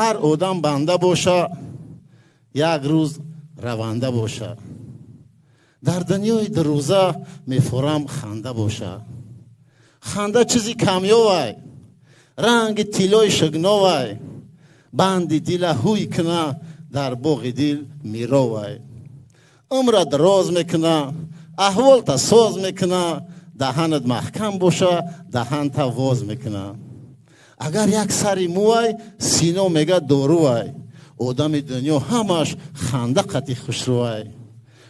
هر آدم بنده باشه، یک روز رونده باشه. در دنیای دو روزه میفورم خنده باشه. خنده چیزی کمیابه، رنگ طلای شگناوه، بند دل هوی کنه در باغ دل میروه. عمر دراز میکنه، احوال تا ساز میکنه، دهنت محکم باشه دهن تا واز میکنه. اگر یک سری موی سینه میگه داروی، آدم دنیا همش خنده قطعی خوشروی.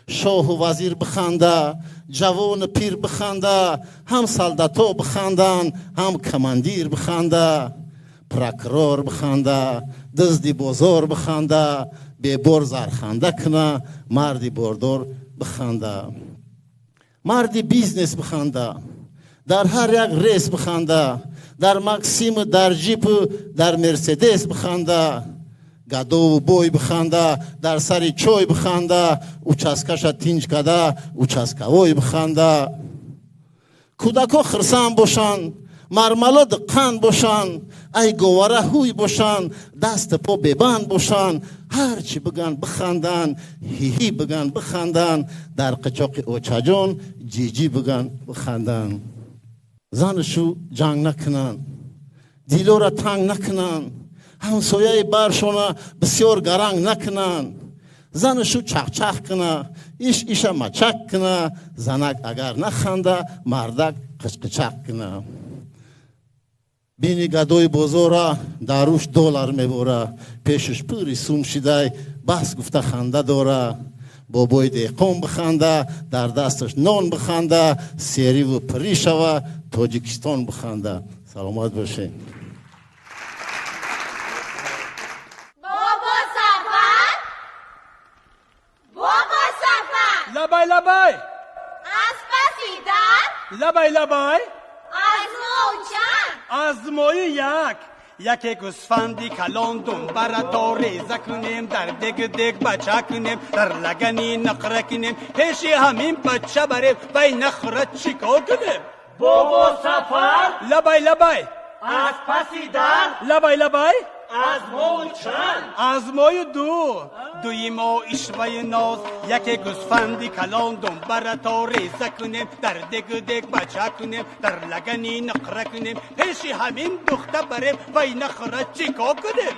شاه و وزیر بخنده، جوان پیر بخنده، هم سلطتا بخندن هم کماندیر بخنده، پرکرار بخنده، دزدی بازار بخنده، بیبار زرخنده کنه، مردی باردار بخنده. مردی بیزنس بخنده، در هر یک ریس بخنده، در مکسیم، در جیپ، در مرسیدس بخنده. گدو و بوی بخنده، در سری چوی بخنده، اوچسکش تینج کده اوچسکوی بخنده. کودکا خرسان باشن، مرملا دقن باشن، ای گواره هوی باشن، دست پا ببند باشن، هر چی بگن بخندن، هی هی بگن بخندن، در قچاق اوچجان جی جی بگن بخندن. زنشو جنگ نکنن، دیلو را تنگ نکنن، همسایه برشونه بسیار گرنگ نکنن. زنشو چخ چخ کنه، ایش مچک کنه، زنک اگر نخنده مردک قچقچک کنه. بینی گدوی بازاره داروش دلار میبوره، پیشش پوری سوم شده بس گفته خنده داره. بابای دیقام بخنده، در دستش نان بخنده، سیری و پری شوه تاجیکستان بخنده. سلامت باشه. لبای لبای از پسیدن لبای لبای آزمون چند یکی گوسفندی کلان دنبره تا ریزه کنیم، در دیگ دیگ بچه کنیم، در لگنی نقره کنیم، پیشی همین بچه بریم بای نخره چیکار کنیم؟ بابا سفر لبای لبای از پسیدن لبای لبای آزمون چند آزمای دوی ما اشوه ناز، یکی گوسفندی کلان دنبره تا ریزه کنیم، در دیگ دیگ بچه کنیم، در لگنی نقره کنیم، پیشی همین دخته بریم وی نخره چیکار کنیم؟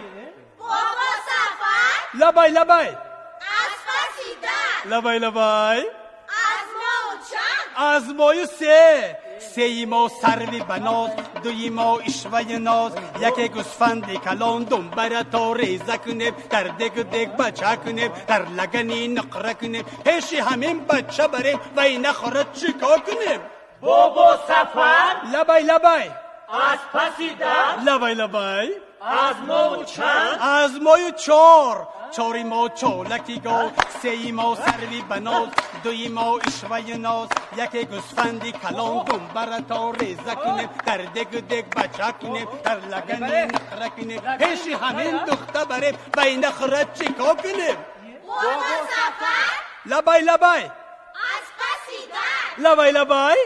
بابا سفر لبای لبای از پسیدن لبای لبای آزمون چند آزمای سه ما سروی بناز، دوی ما اشوه ناز، یکی گوسفندی کلان دنبره تا ریزه کنیم، در دیگ دیگ بچه کنیم، در لگنی نقره کنیم، پیشی همین بچه بریم وی نخوره چیکار کنیم؟ بابا سفر لبای لبای از پسیدن لبای لبای آزمون چند آزمای چاری ما چولکی گاو، سه ما سروی بناز، دوی ما اشوه ناز، یکی گوسفندی کلان دنبره تا ریزه کنیم، در دیگ دیگ بچه کنیم، در لگنی نقره کنیم، پیشی همین دخته بریم وی نخوره چیکار کنیم؟ بابا سفر لبای لبای از پسیدن لبای لبای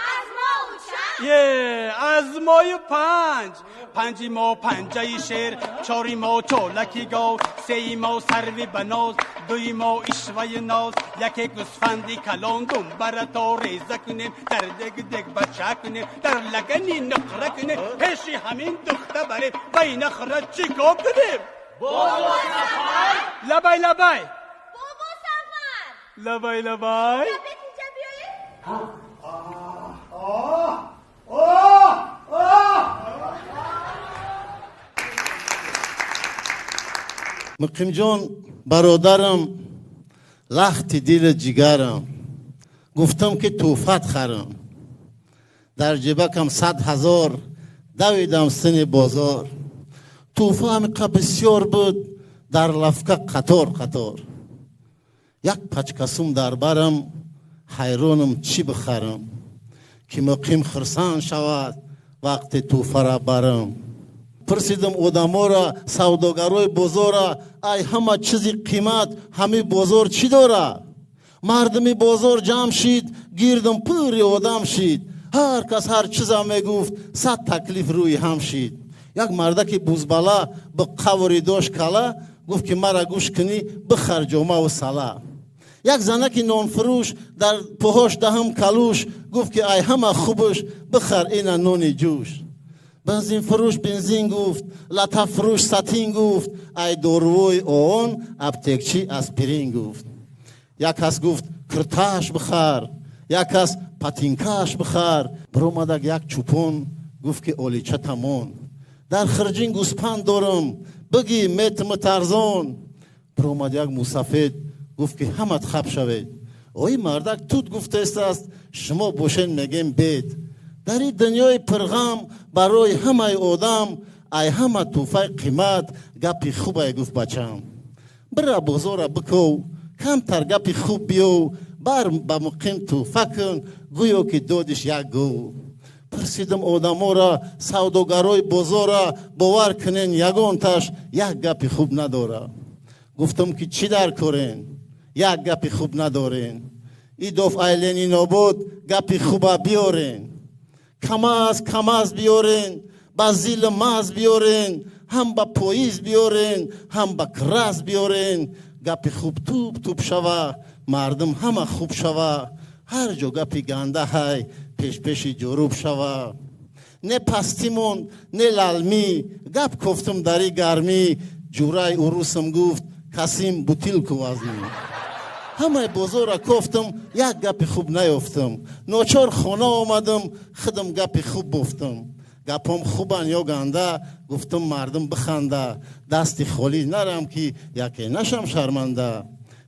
آزمون چند آزمای پنجی ما پنجه شیر، چاری ما چولکی گاو، سه ما سروی بناز، دوی ما اشوه ناز، یکی گوسفندی کلان دنبره تا ریزه کنیم، در دیگ دیگ بچه کنیم، در لگنی نقره کنیم، پیشی همین دخته بریم وی نخوره چیکار کنیم؟ بابا سفر لبای لبای بابا سفر لبای لبای بتیجه بیایی مقیم جان برادرم، لخت دل جگرم، گفتم که توفت خرم، در جیبکم 100,000 دویدم سن بازار. توفه همقدر بسیار بود در لفکه قطار قطار. یک پچکسوم در برم، حیرانم چی بخرم، که مقیم خرسان شود وقت توفه را برم. پرسیدم آدما را، سوداگرای بازار، ای همه چیزی قیمت همه بازار چی داره؟ مردمی بازار جمع شید، گیردم پوری آدم شید، هر کس هر چیزا میگفت، 100 تکلیف روی هم شید. یک مردک بوزبالا به قوری داشت کلا گفت که مرا گوش کنی بخر جامه و سلا. یک زنک نان فروش در پاهاش دهم کلوش گفت که ای همه خوبش بخر این نان جوش. بنزین فروش بنزین گفت، لطف فروش ساتین گفت، ای داروی آن اپتکچی اسپرین گفت. یک کس گفت کرتاش بخر، یک کس پاتینکاش بخر. برآمد یک چوپان گفت که اولیچه تمام، در خرجین گوسپند دارم بگی متم ترزان. برآمد یک موسفید گفت که همت خب شوید. اوی مردک توت گفته است شما باشین میگیم بید. در این دنیای پرغم برای همه آدم ای همه توفه قیمت گپی خوبه گفت بچم. برا بازار بکو کم تر گپی خوب بیو، بر با مقیم توفه کن گویا که دادش یک گو. پرسیدم آدم ها را سوداگرای بازار باور کنین یگان تش یک گپی خوب نداره. گفتم که چی در کارین؟ یک گپی خوب ندارین. ای دوف ایلینی نابود گپی خوبه بیارین. کماز بیارین، با زیل ماز بیارین، هم با پاییز بیارین، هم با کراس بیارین. گپی خوب توپ شوه، مردم همه خوب شوه. هر جو گپی گنده های پیش جروب شوه. نه پستیمون نه لالمی گپ گفتم داری گرمی. جورای اروسم گفت کسیم بوتیل کو وزنی. همه بازار گفتم یک گپ خوب نیافتم. ناچار خانه آمدم خودم گپ خوب گفتم. گپم خوبن یا گنده گفتم مردم بخنده. دستی خالی نرم که یکی نشم شرمنده.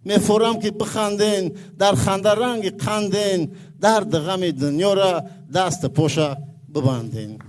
میفورم که بخندین در خنده رنگ قندین. درد غم دنیا را دست پاشه ببندین.